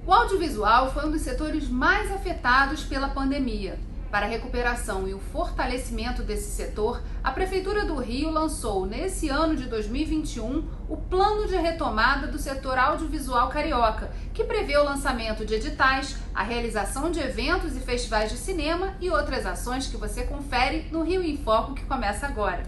O audiovisual foi um dos setores mais afetados pela pandemia. Para a recuperação e o fortalecimento desse setor, a Prefeitura do Rio lançou, nesse ano de 2021, o Plano de Retomada do Setor Audiovisual Carioca, que prevê o lançamento de editais, a realização de eventos e festivais de cinema e outras ações que você confere no Rio em Foco, que começa agora.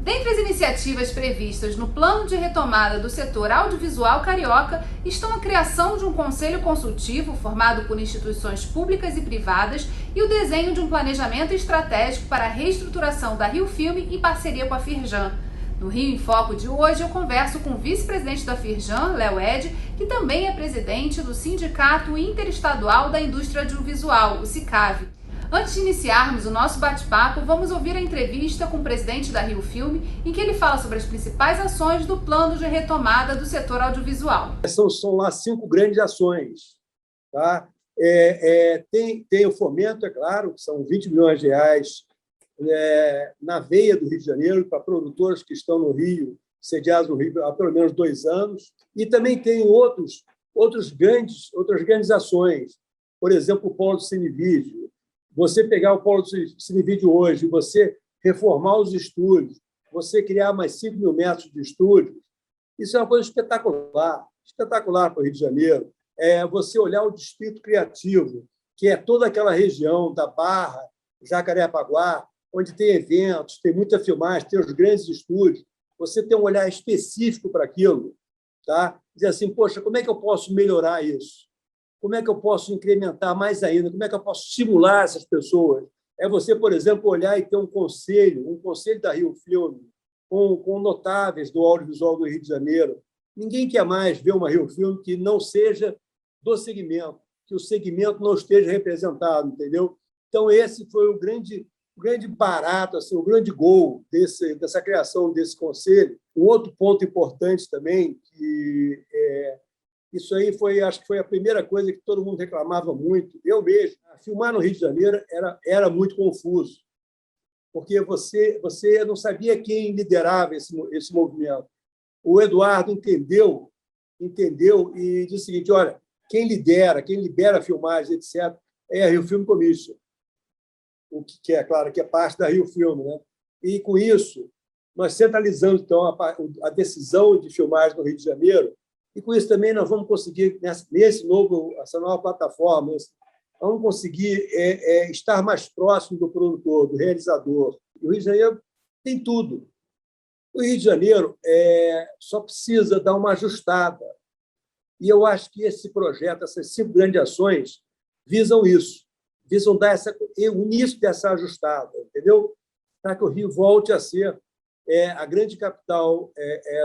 Dentre as iniciativas previstas no Plano de Retomada do Setor Audiovisual Carioca estão a criação de um conselho consultivo formado por instituições públicas e privadas e o desenho de um planejamento estratégico para a reestruturação da Rio Filme em parceria com a Firjan. No Rio em Foco de hoje eu converso com o vice-presidente da Firjan, Léo Ed, que também é presidente do Sindicato Interestadual da Indústria Audiovisual, o SICAV. Antes de iniciarmos o nosso bate-papo, vamos ouvir a entrevista com o presidente da Rio Filme, em que ele fala sobre as principais ações do plano de retomada do setor audiovisual. São lá 5 grandes ações. Tá? Tem o fomento, é claro, que são 20 milhões de reais na veia do Rio de Janeiro, para produtores que estão no Rio, sediados no Rio há pelo menos 2 anos. E também tem outras grandes ações. Por exemplo, o Polo do Cinevídeo. Você pegar o Polo do Cinevídeo hoje, você reformar os estúdios, você criar mais 5 mil metros de estúdios, isso é uma coisa espetacular para o Rio de Janeiro. Você olhar o distrito criativo, que é toda aquela região da Barra, Jacarepaguá, onde tem eventos, tem muita filmagem, tem os grandes estúdios, você tem um olhar específico para aquilo, tá? Dizer assim, poxa, como é que eu posso melhorar isso? Como é que eu posso incrementar mais ainda? Como é que eu posso estimular essas pessoas? É você, por exemplo, olhar e ter um conselho da Rio Filme, com notáveis do audiovisual do Rio de Janeiro. Ninguém quer mais ver uma Rio Filme que não seja do segmento, que o segmento não esteja representado, entendeu? Então, esse foi o grande barato, assim, o grande gol dessa criação desse conselho. Um outro ponto importante também, que isso aí acho que foi a primeira coisa que todo mundo reclamava muito. Eu mesmo, filmar no Rio de Janeiro era muito confuso, porque você não sabia quem liderava esse movimento. O Eduardo entendeu e disse o seguinte, olha, quem libera a filmagem, etc., é a Rio Film Commission, o que é, claro, que é parte da Rio Filme, né? E, com isso, nós centralizamos, então, a decisão de filmagem no Rio de Janeiro. E, com isso, também nós vamos conseguir, essa nova plataforma, vamos conseguir estar mais próximo do produtor, do realizador. E o Rio de Janeiro tem tudo. O Rio de Janeiro só precisa dar uma ajustada. E eu acho que esse projeto, essas 5 grandes ações, visam isso, visam dar o início dessa ajustada, entendeu? Para que o Rio volte a ser a grande capital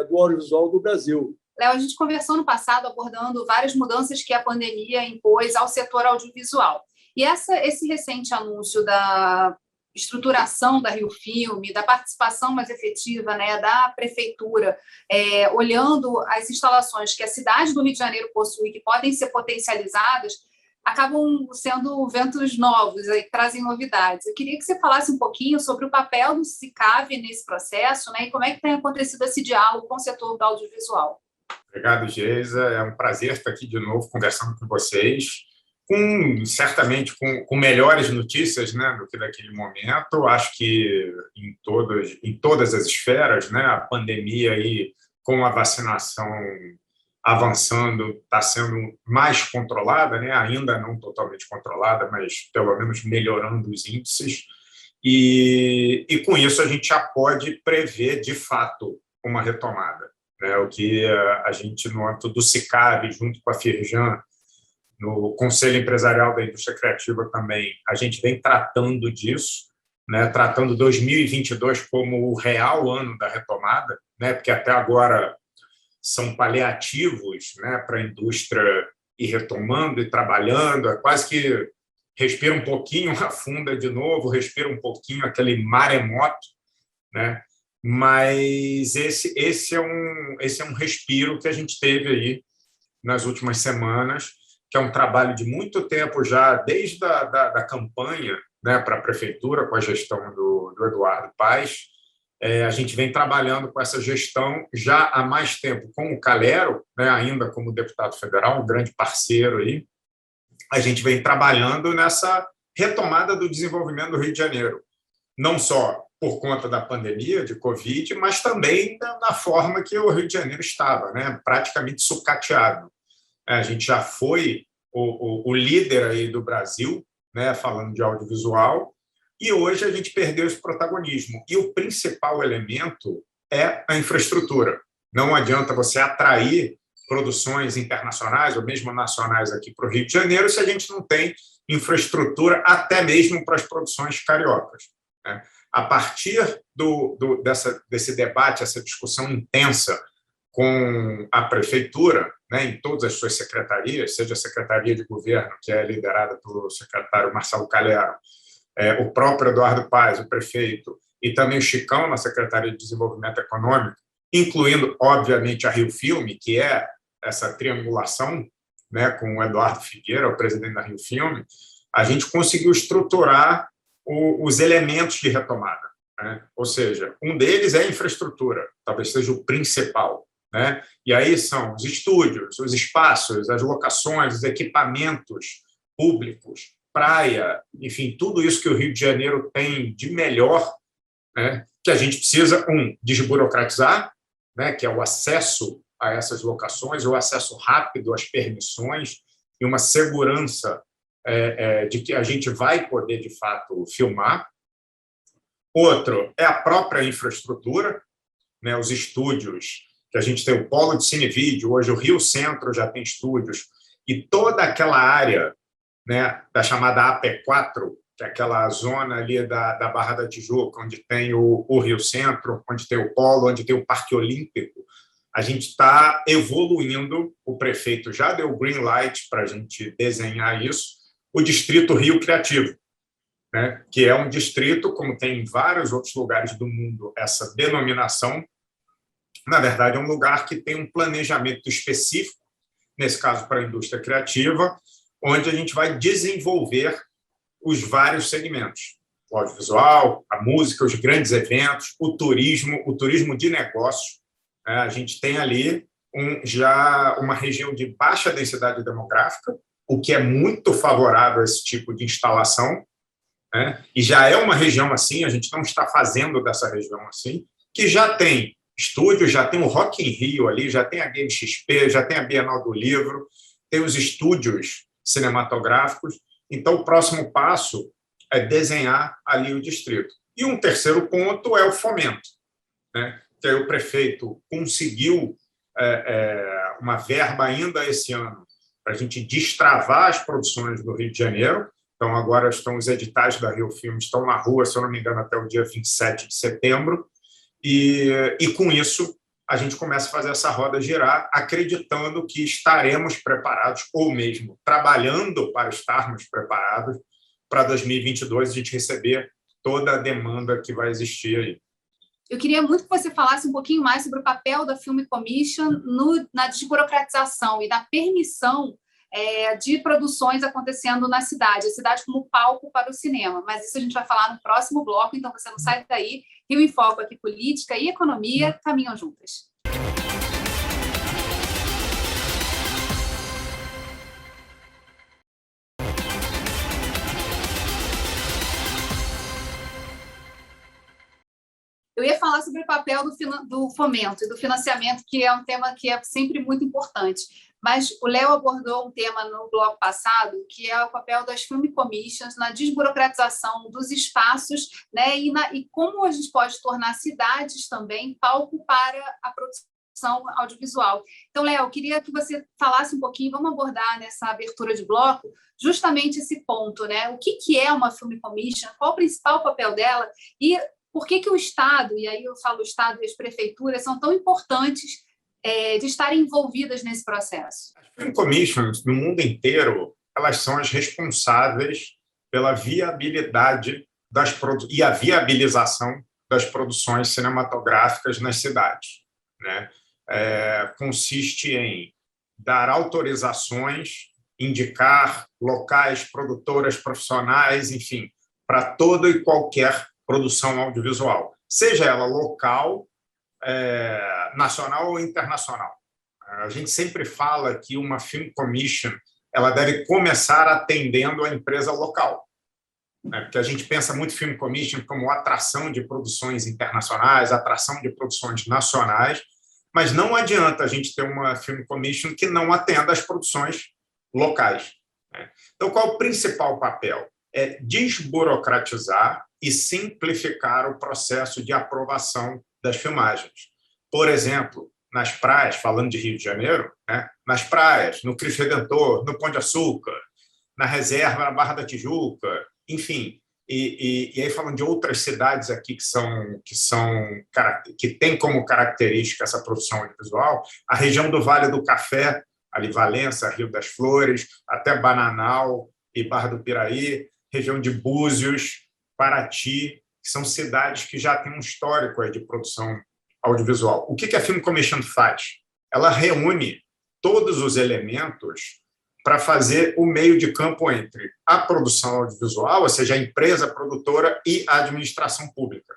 do audiovisual do Brasil. Léo, a gente conversou no passado abordando várias mudanças que a pandemia impôs ao setor audiovisual. E esse recente anúncio da estruturação da Rio Filme, da participação mais efetiva, né, da prefeitura, olhando as instalações que a cidade do Rio de Janeiro possui, que podem ser potencializadas, acabam sendo ventos novos, que trazem novidades. Eu queria que você falasse um pouquinho sobre o papel do SICAV nesse processo, né, e como é que tem acontecido esse diálogo com o setor do audiovisual. Obrigado, Geisa. É um prazer estar aqui de novo conversando com vocês, certamente com melhores notícias, né, do que daquele momento. Acho que em todas as esferas, né, a pandemia, aí, com a vacinação avançando, está sendo mais controlada, né, ainda não totalmente controlada, mas pelo menos melhorando os índices. E com isso a gente já pode prever, de fato, uma retomada. O que a gente, no âmbito do SICAV, junto com a Firjan, no Conselho Empresarial da Indústria Criativa também, a gente vem tratando disso, né, tratando 2022 como o real ano da retomada, né, porque até agora são paliativos, né, para a indústria ir retomando e trabalhando, é quase que respira um pouquinho, afunda de novo, respira um pouquinho aquele maremoto, né? Mas esse é um respiro que a gente teve aí nas últimas semanas, que é um trabalho de muito tempo já, desde da campanha, né, para a prefeitura, com a gestão do Eduardo Paes. A gente vem trabalhando com essa gestão já há mais tempo com o Calero, né, ainda como deputado federal, um grande parceiro aí. A gente vem trabalhando nessa retomada do desenvolvimento do Rio de Janeiro, não só por conta da pandemia de Covid, mas também da forma que o Rio de Janeiro estava, né, praticamente sucateado. A gente já foi o líder aí do Brasil, né, falando de audiovisual, e hoje a gente perdeu esse protagonismo. E o principal elemento é a infraestrutura. Não adianta você atrair produções internacionais ou mesmo nacionais aqui para o Rio de Janeiro se a gente não tem infraestrutura até mesmo para as produções cariocas, né? A partir desse debate, essa discussão intensa com a prefeitura, né, em todas as suas secretarias, seja a Secretaria de Governo, que é liderada pelo secretário Marcelo Calero, o próprio Eduardo Paes, o prefeito, e também o Chicão, na Secretaria de Desenvolvimento Econômico, incluindo, obviamente, a Rio Filme, que é essa triangulação, né, com o Eduardo Figueira, o presidente da Rio Filme, a gente conseguiu estruturar os elementos de retomada, né? Ou seja, um deles é a infraestrutura, talvez seja o principal, né? E aí são os estúdios, os espaços, as locações, os equipamentos públicos, praia, enfim, tudo isso que o Rio de Janeiro tem de melhor, né, que a gente precisa, desburocratizar, né, que é o acesso a essas locações, o acesso rápido às permissões e uma segurança de que a gente vai poder, de fato, filmar. Outro é a própria infraestrutura, né, os estúdios, que a gente tem o Polo de Cinevídeo, hoje o Rio Centro já tem estúdios, e toda aquela área, né, da chamada AP4, que é aquela zona ali da Barra da Tijuca, onde tem o Rio Centro, onde tem o Polo, onde tem o Parque Olímpico, a gente está evoluindo, o prefeito já deu o green light para a gente desenhar isso, o Distrito Rio Criativo, né, que é um distrito, como tem em vários outros lugares do mundo, essa denominação, na verdade, é um lugar que tem um planejamento específico, nesse caso para a indústria criativa, onde a gente vai desenvolver os vários segmentos, o audiovisual, a música, os grandes eventos, o turismo de negócios. A gente tem ali já uma região de baixa densidade demográfica, o que é muito favorável a esse tipo de instalação, né? E já é uma região assim, a gente não está fazendo dessa região assim, que já tem estúdios, já tem o Rock in Rio ali, já tem a Game XP, já tem a Bienal do Livro, tem os estúdios cinematográficos. Então, o próximo passo é desenhar ali o distrito. E um terceiro ponto é o fomento, né? Que aí o prefeito conseguiu uma verba ainda esse ano para a gente destravar as produções do Rio de Janeiro. Então, agora os editais da Rio Filme estão na rua, se eu não me engano, até o dia 27 de setembro. E com isso, a gente começa a fazer essa roda girar, acreditando que estaremos preparados, ou mesmo trabalhando para estarmos preparados para 2022 a gente receber toda a demanda que vai existir aí. Eu queria muito que você falasse um pouquinho mais sobre o papel da Film Commission na desburocratização e na permissão de produções acontecendo na cidade, a cidade como palco para o cinema. Mas isso a gente vai falar no próximo bloco, então você não sai daí. Rio em Foco aqui, política e economia caminham juntas. Eu ia falar sobre o papel do fomento e do financiamento, que é um tema que é sempre muito importante. Mas o Léo abordou um tema no bloco passado, que é o papel das Film Commissions na desburocratização dos espaços, né, e como a gente pode tornar cidades também palco para a produção audiovisual. Então, Léo, eu queria que você falasse um pouquinho, vamos abordar nessa abertura de bloco justamente esse ponto, né? O que é uma Film Commission, qual o principal papel dela e por que o Estado, e aí eu falo o Estado e as prefeituras, são tão importantes de estarem envolvidas nesse processo? As Film Commissions, no mundo inteiro, elas são as responsáveis pela viabilidade e a viabilização das produções cinematográficas nas cidades, né? Consiste em dar autorizações indicar locais, produtoras, profissionais, enfim, para toda e qualquer produção audiovisual, seja ela local, nacional ou internacional. A gente sempre fala que uma Film Commission ela deve começar atendendo a empresa local, né? Porque a gente pensa muito Film Commission como atração de produções internacionais, atração de produções nacionais, mas não adianta a gente ter uma Film Commission que não atenda às produções locais, né? Então, qual é o principal papel? É desburocratizar e simplificar o processo de aprovação das filmagens. Por exemplo, nas praias, falando de Rio de Janeiro, né? Nas praias, no Cristo Redentor, no Pão de Açúcar, na reserva, na Barra da Tijuca, enfim. E aí falando de outras cidades aqui que têm como característica essa produção audiovisual, a região do Vale do Café, ali Valença, Rio das Flores, até Bananal e Barra do Piraí, região de Búzios, Paraty, que são cidades que já têm um histórico aí de produção audiovisual. O que a Film Commission faz? Ela reúne todos os elementos para fazer o meio de campo entre a produção audiovisual, ou seja, a empresa produtora e a administração pública.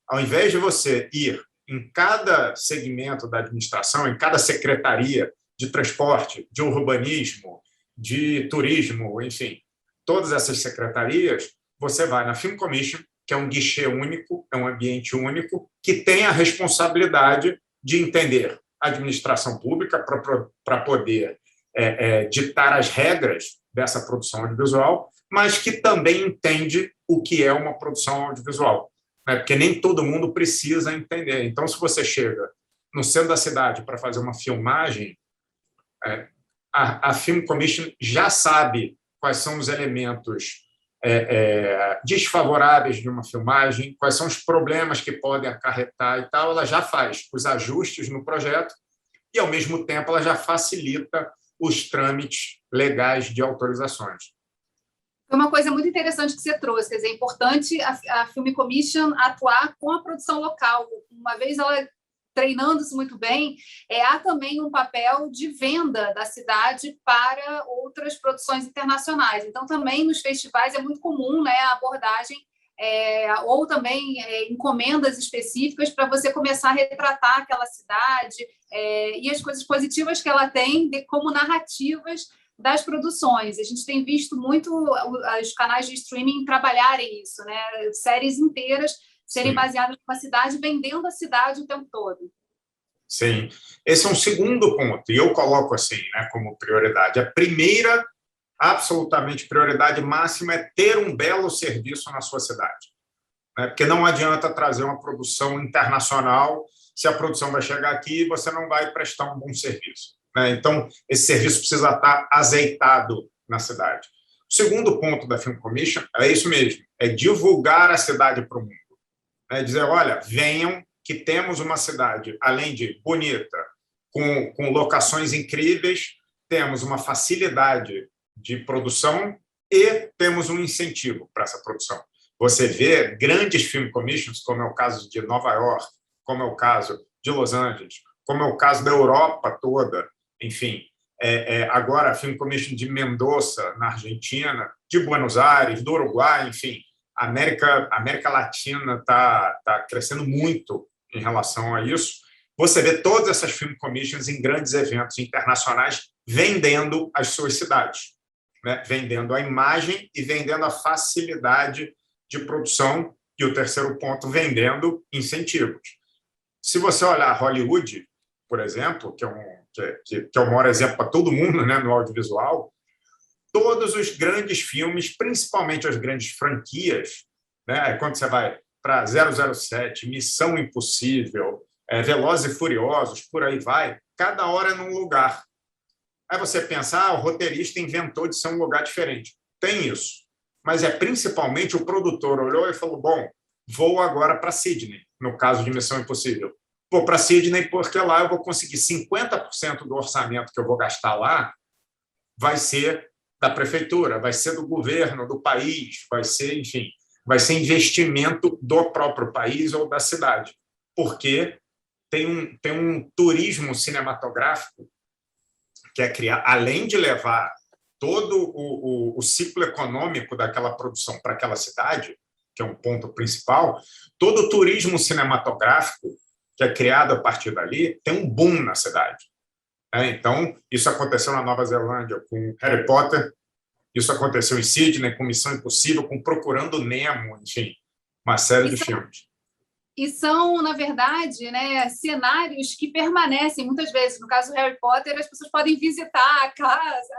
Ao invés de você ir em cada segmento da administração, em cada secretaria de transporte, de urbanismo, de turismo, enfim, todas essas secretarias, você vai na Film Commission, que é um guichê único, é um ambiente único, que tem a responsabilidade de entender a administração pública para poder ditar as regras dessa produção audiovisual, mas que também entende o que é uma produção audiovisual, né? Porque nem todo mundo precisa entender. Então, se você chega no centro da cidade para fazer uma filmagem, a Film Commission já sabe quais são os elementos desfavoráveis de uma filmagem, quais são os problemas que podem acarretar e tal, ela já faz os ajustes no projeto e, ao mesmo tempo, ela já facilita os trâmites legais de autorizações. Foi uma coisa muito interessante que você trouxe, quer dizer, é importante a Film Commission atuar com a produção local. Uma vez ela treinando-se muito bem, há também um papel de venda da cidade para outras produções internacionais. Então, também nos festivais é muito comum, né, a abordagem ou também encomendas específicas para você começar a retratar aquela cidade e as coisas positivas que ela tem como narrativas das produções. A gente tem visto muito os canais de streaming trabalharem isso, né? Séries inteiras serem baseadas numa cidade, vendendo a cidade o tempo todo. Sim. Esse é um segundo ponto, e eu coloco assim, né, como prioridade. A primeira, absolutamente prioridade máxima, é ter um belo serviço na sua cidade, né? Porque não adianta trazer uma produção internacional se a produção vai chegar aqui e você não vai prestar um bom serviço, né? Então, esse serviço precisa estar azeitado na cidade. O segundo ponto da Film Commission é isso mesmo, é divulgar a cidade para o mundo. Dizer, olha, venham que temos uma cidade, além de bonita, com locações incríveis, temos uma facilidade de produção e temos um incentivo para essa produção. Você vê grandes film commissions, como é o caso de Nova York, como é o caso de Los Angeles, como é o caso da Europa toda, enfim, agora a Film Commission de Mendoza, na Argentina, de Buenos Aires, do Uruguai, enfim, a América Latina está crescendo muito em relação a isso. Você vê todas essas film commissions em grandes eventos internacionais vendendo as suas cidades, né? Vendendo a imagem e vendendo a facilidade de produção. E o terceiro ponto, vendendo incentivos. Se você olhar Hollywood, por exemplo, que é o maior exemplo para todo mundo, né, no audiovisual, todos os grandes filmes, principalmente as grandes franquias, né, quando você vai para 007, Missão Impossível, Velozes e Furiosos, por aí vai, cada hora é num lugar. Aí você pensa, o roteirista inventou de ser um lugar diferente. Tem isso. Mas principalmente o produtor olhou e falou, bom, vou agora para Sydney, no caso de Missão Impossível. Vou para Sydney porque lá eu vou conseguir 50% do orçamento que eu vou gastar lá vai ser da prefeitura, vai ser do governo, do país, vai ser, enfim, vai ser investimento do próprio país ou da cidade, porque tem um turismo cinematográfico que é criar, além de levar todo o ciclo econômico daquela produção para aquela cidade, que é um ponto principal, todo o turismo cinematográfico que é criado a partir dali tem um boom na cidade. Então, isso aconteceu na Nova Zelândia com Harry Potter, isso aconteceu em Sydney com Missão Impossível, com Procurando Nemo, enfim, uma série de filmes. E são, na verdade, né, cenários que permanecem muitas vezes. No caso do Harry Potter, as pessoas podem visitar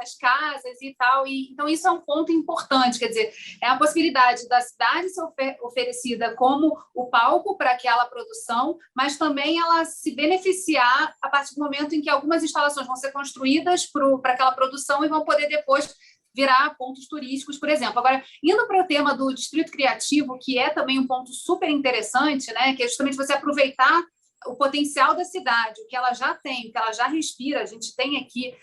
as casas e tal. Então, isso é um ponto importante. Quer dizer, é a possibilidade da cidade ser oferecida como o palco para aquela produção, mas também ela se beneficiar a partir do momento em que algumas instalações vão ser construídas para aquela produção e vão poder depois virar pontos turísticos, por exemplo. Agora, indo para o tema do distrito criativo, que é também um ponto super interessante, né, que é justamente você aproveitar o potencial da cidade, o que ela já tem, o que ela já respira. A gente tem aqui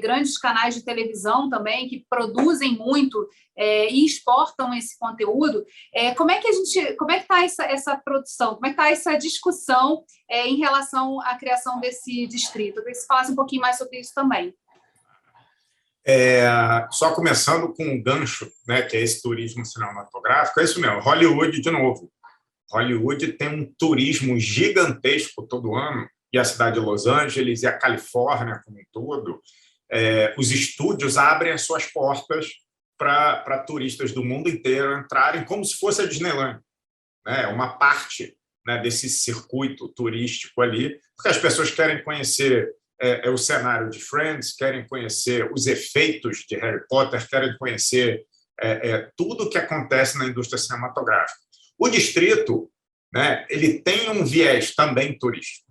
grandes canais de televisão também que produzem muito e exportam esse conteúdo. Como é que está essa produção? Como é que está essa discussão em relação à criação desse distrito? Eu queria que você falasse um pouquinho mais sobre isso também. Só começando com um gancho, né, que é esse turismo cinematográfico, é isso mesmo, Hollywood, de novo. Hollywood tem um turismo gigantesco todo ano, e a cidade de Los Angeles e a Califórnia como um todo, os estúdios abrem as suas portas para turistas do mundo inteiro entrarem como se fosse a Disneyland, né, uma parte, né, desse circuito turístico ali, porque as pessoas querem conhecer o cenário de Friends, querem conhecer os efeitos de Harry Potter, querem conhecer tudo o que acontece na indústria cinematográfica. O distrito, né, ele tem um viés também turístico.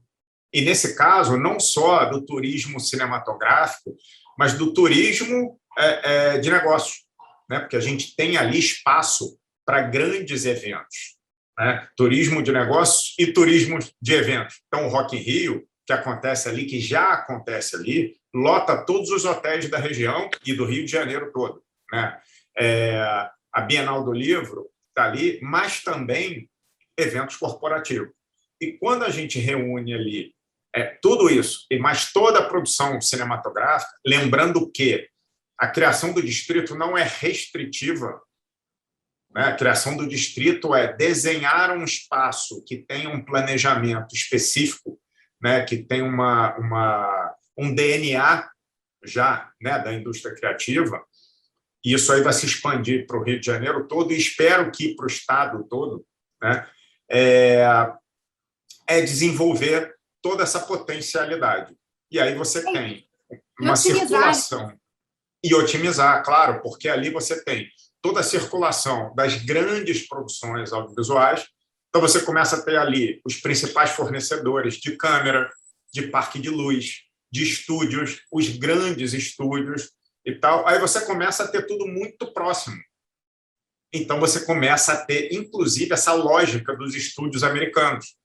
E, nesse caso, não só do turismo cinematográfico, mas do turismo de negócios, né, porque a gente tem ali espaço para grandes eventos, né, turismo de negócios e turismo de eventos. Então, o Rock in Rio, que acontece ali, que já acontece ali, lota todos os hotéis da região e do Rio de Janeiro todo, né? A Bienal do Livro está ali, mas também eventos corporativos. E quando a gente reúne ali tudo isso, e mais toda a produção cinematográfica, lembrando que a criação do distrito não é restritiva, né? A criação do distrito é desenhar um espaço que tenha um planejamento específico, né, que tem um DNA já, né, da indústria criativa, e isso aí vai se expandir para o Rio de Janeiro todo, e espero que para o estado todo, né, desenvolver toda essa potencialidade. E aí você tem uma circulação. E otimizar, claro, porque ali você tem toda a circulação das grandes produções audiovisuais. Então, você começa a ter ali os principais fornecedores de câmera, de parque de luz, de estúdios, os grandes estúdios e tal. Aí você começa a ter tudo muito próximo. Então, você começa a ter, inclusive, essa lógica dos estúdios americanos.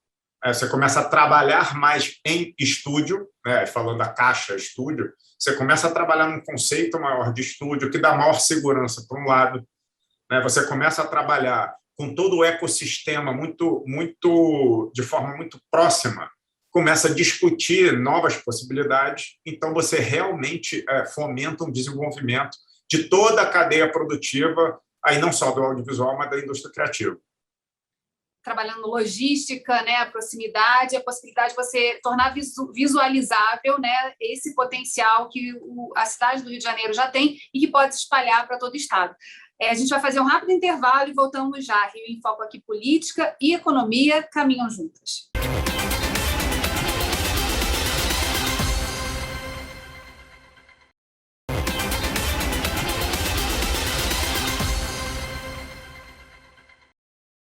Você começa a trabalhar mais em estúdio, né? Falando da caixa estúdio, você começa a trabalhar num conceito maior de estúdio, que dá maior segurança, por um lado, né? Você começa a trabalhar com todo o ecossistema de forma muito próxima, começa a discutir novas possibilidades, então você realmente fomenta um desenvolvimento de toda a cadeia produtiva, aí não só do audiovisual, mas da indústria criativa. Trabalhando logística, né, a proximidade, a possibilidade de você tornar visualizável, né, esse potencial que a cidade do Rio de Janeiro já tem e que pode se espalhar para todo o estado. A gente vai fazer um rápido intervalo e voltamos já. Rio em Foco aqui, política e economia caminham juntas.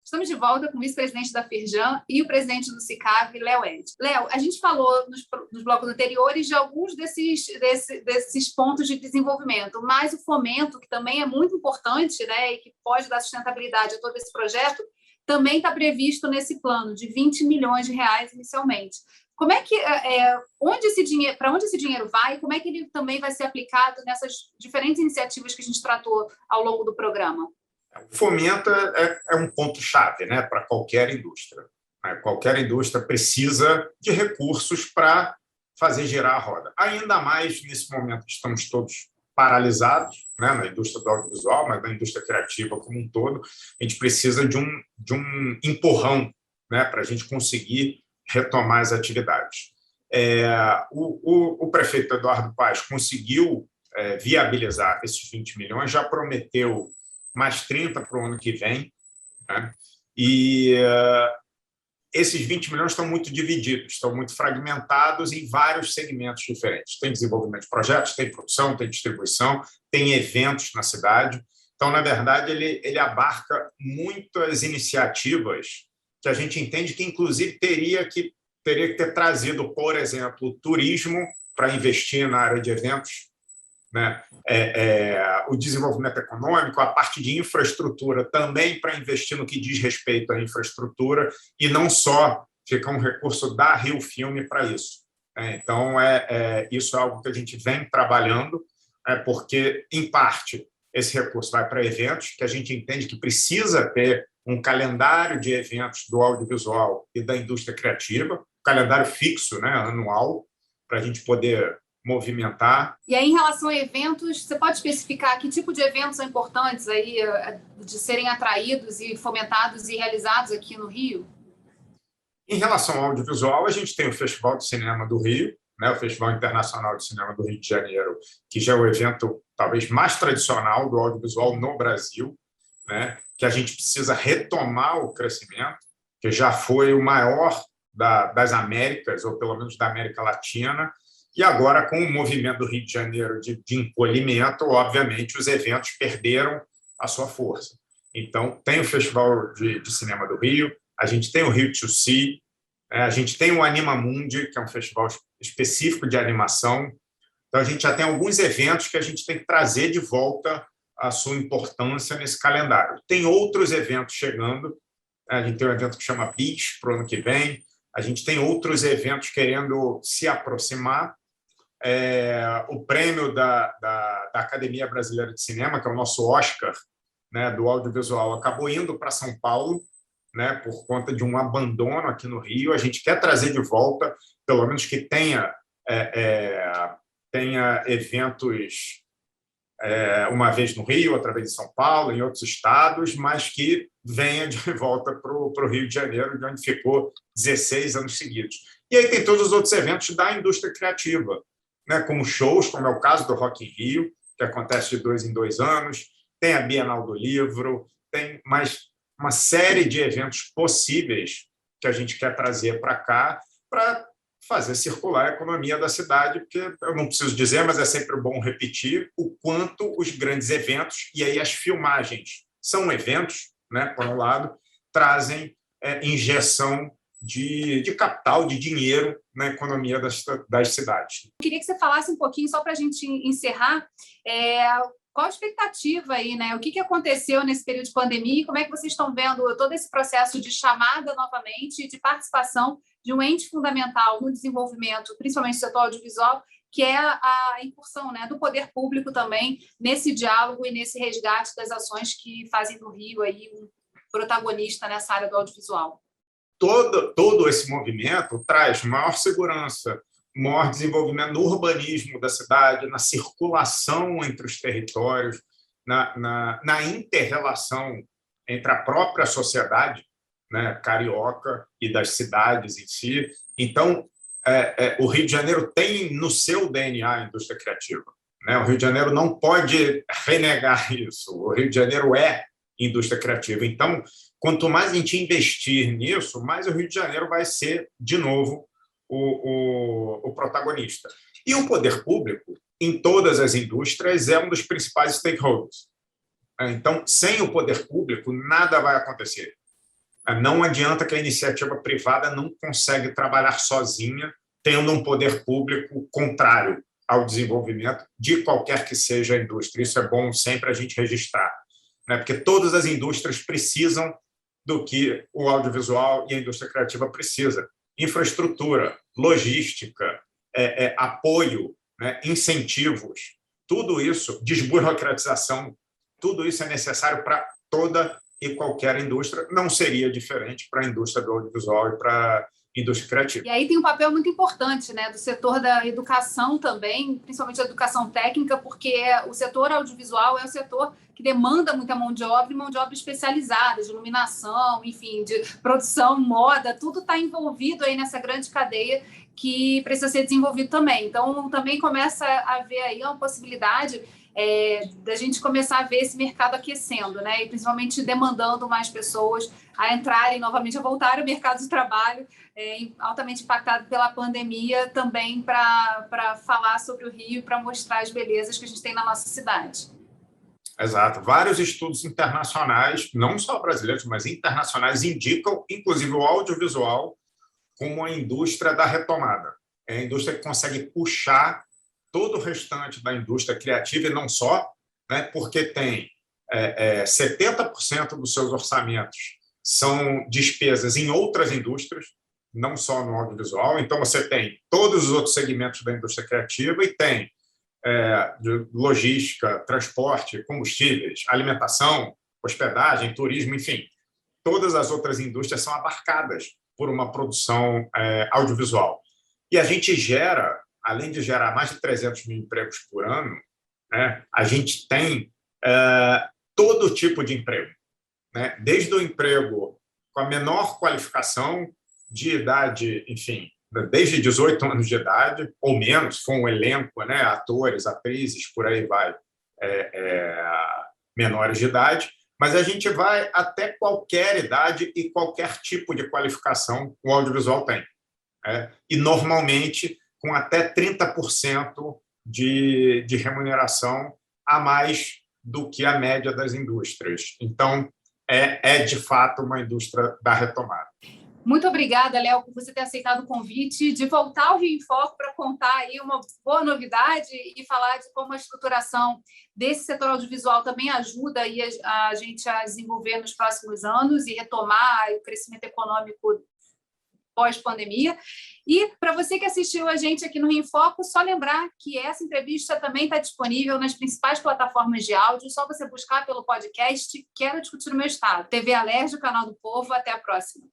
Estamos de volta com o vice-presidente da Firjan e o presidente do SICAV, Léo Ed. Léo, a gente falou nos blocos anteriores de alguns desses pontos de desenvolvimento, mas o fomento, que também é muito importante, né, e que pode dar sustentabilidade a todo esse projeto, também está previsto nesse plano de 20 milhões de reais inicialmente. Como é que, para onde esse dinheiro vai e como é que ele também vai ser aplicado nessas diferentes iniciativas que a gente tratou ao longo do programa? O fomento é um ponto-chave, né, para qualquer indústria. Qualquer indústria precisa de recursos para fazer girar a roda. Ainda mais nesse momento que estamos todos paralisados, né, na indústria do audiovisual, mas na indústria criativa como um todo. A gente precisa de um empurrão, né, para a gente conseguir retomar as atividades. O prefeito Eduardo Paes conseguiu viabilizar esses 20 milhões, já prometeu mais 30 para o ano que vem, né? E esses 20 milhões estão muito divididos, estão muito fragmentados em vários segmentos diferentes. Tem desenvolvimento de projetos, tem produção, tem distribuição, tem eventos na cidade. Então, na verdade, ele abarca muitas iniciativas que a gente entende que, inclusive, teria que ter trazido, por exemplo, o turismo para investir na área de eventos, né? O desenvolvimento econômico, a parte de infraestrutura também para investir no que diz respeito à infraestrutura e não só ficar um recurso da Rio Filme para isso. Então, isso é algo que a gente vem trabalhando, porque, em parte, esse recurso vai para eventos que a gente entende que precisa ter um calendário de eventos do audiovisual e da indústria criativa, calendário fixo, né, anual, para a gente poder movimentar. E aí, em relação a eventos, você pode especificar que tipo de eventos são importantes aí de serem atraídos e fomentados e realizados aqui no Rio? Em relação ao audiovisual, a gente tem o Festival de Cinema do Rio, né, o Festival Internacional de Cinema do Rio de Janeiro, que já é o evento talvez mais tradicional do audiovisual no Brasil, né, que a gente precisa retomar o crescimento, que já foi o maior das Américas, ou pelo menos da América Latina, e agora, com o movimento do Rio de Janeiro de encolhimento, obviamente, os eventos perderam a sua força. Então, tem o Festival de Cinema do Rio, a gente tem o Rio to See, a gente tem o Anima Mundi, que é um festival específico de animação. Então, a gente já tem alguns eventos que a gente tem que trazer de volta a sua importância nesse calendário. Tem outros eventos chegando, a gente tem um evento que chama BIS para o ano que vem, a gente tem outros eventos querendo se aproximar. O prêmio da Academia Brasileira de Cinema, que é o nosso Oscar, né, do audiovisual, acabou indo para São Paulo, né, por conta de um abandono aqui no Rio. A gente quer trazer de volta, pelo menos que tenha eventos uma vez no Rio, outra vez em São Paulo, em outros estados, mas que venha de volta para o Rio de Janeiro, de onde ficou 16 anos seguidos. E aí tem todos os outros eventos da indústria criativa, né, como shows, como é o caso do Rock in Rio, que acontece de 2 em 2 anos, tem a Bienal do Livro, tem mais uma série de eventos possíveis que a gente quer trazer para cá para fazer circular a economia da cidade, porque eu não preciso dizer, mas é sempre bom repetir o quanto os grandes eventos, e aí as filmagens são eventos, né, por um lado, trazem injeção de capital, de dinheiro na economia das cidades. Eu queria que você falasse um pouquinho, só para a gente encerrar, qual a expectativa aí, né? O que aconteceu nesse período de pandemia e como é que vocês estão vendo todo esse processo de chamada novamente, de participação de um ente fundamental no desenvolvimento, principalmente do setor audiovisual, que é a incursão, né, do poder público também nesse diálogo e nesse resgate das ações que fazem do Rio aí um protagonista nessa área do audiovisual. Todo esse movimento traz maior segurança, maior desenvolvimento no urbanismo da cidade, na circulação entre os territórios, na inter-relação entre a própria sociedade, né, carioca e das cidades em si. Então, o Rio de Janeiro tem no seu DNA a indústria criativa, né? O Rio de Janeiro não pode renegar isso. O Rio de Janeiro é indústria criativa. Então, quanto mais a gente investir nisso, mais o Rio de Janeiro vai ser, de novo, o protagonista. E o poder público, em todas as indústrias, é um dos principais stakeholders. Então, sem o poder público, nada vai acontecer. Não adianta que a iniciativa privada não consegue trabalhar sozinha, tendo um poder público contrário ao desenvolvimento de qualquer que seja a indústria. Isso é bom sempre a gente registrar, né? Porque todas as indústrias precisam do que o audiovisual e a indústria criativa precisa. Infraestrutura, logística, apoio, né, incentivos, tudo isso, desburocratização, tudo isso é necessário para toda e qualquer indústria. Não seria diferente para a indústria do audiovisual indústria criativa. E aí tem um papel muito importante, né, do setor da educação também, principalmente a educação técnica, porque o setor audiovisual é um setor que demanda muita mão de obra e mão de obra especializada, de iluminação, enfim, de produção, moda, tudo está envolvido aí nessa grande cadeia que precisa ser desenvolvido também. Então, também começa a haver aí uma possibilidade da gente começar a ver esse mercado aquecendo, né? E principalmente demandando mais pessoas a entrarem novamente, a voltar ao mercado de trabalho, altamente impactado pela pandemia, também para falar sobre o Rio e para mostrar as belezas que a gente tem na nossa cidade. Exato. Vários estudos internacionais, não só brasileiros, mas internacionais, indicam, inclusive, o audiovisual como a indústria da retomada. É a indústria que consegue puxar todo o restante da indústria criativa, e não só, né, porque tem 70% dos seus orçamentos são despesas em outras indústrias, não só no audiovisual. Então, você tem todos os outros segmentos da indústria criativa e tem de logística, transporte, combustíveis, alimentação, hospedagem, turismo, enfim. Todas as outras indústrias são abarcadas por uma produção audiovisual. E a gente gera, além de gerar mais de 300 mil empregos por ano, né, a gente tem todo tipo de emprego, né? Desde o emprego com a menor qualificação, de idade, enfim, desde 18 anos de idade, ou menos, com um elenco, né, atores, atrizes, por aí vai, menores de idade, mas a gente vai até qualquer idade e qualquer tipo de qualificação o audiovisual tem. E, normalmente, com até 30% de remuneração a mais do que a média das indústrias. Então, de fato, uma indústria da retomada. Muito obrigada, Léo, por você ter aceitado o convite de voltar ao Rio em Foco para contar aí uma boa novidade e falar de como a estruturação desse setor audiovisual também ajuda aí a gente a desenvolver nos próximos anos e retomar o crescimento econômico pós-pandemia. E para você que assistiu a gente aqui no Rio em Foco, só lembrar que essa entrevista também está disponível nas principais plataformas de áudio, só você buscar pelo podcast Quero Discutir o Meu Estado. TV Alerj, o canal do Povo. Até a próxima.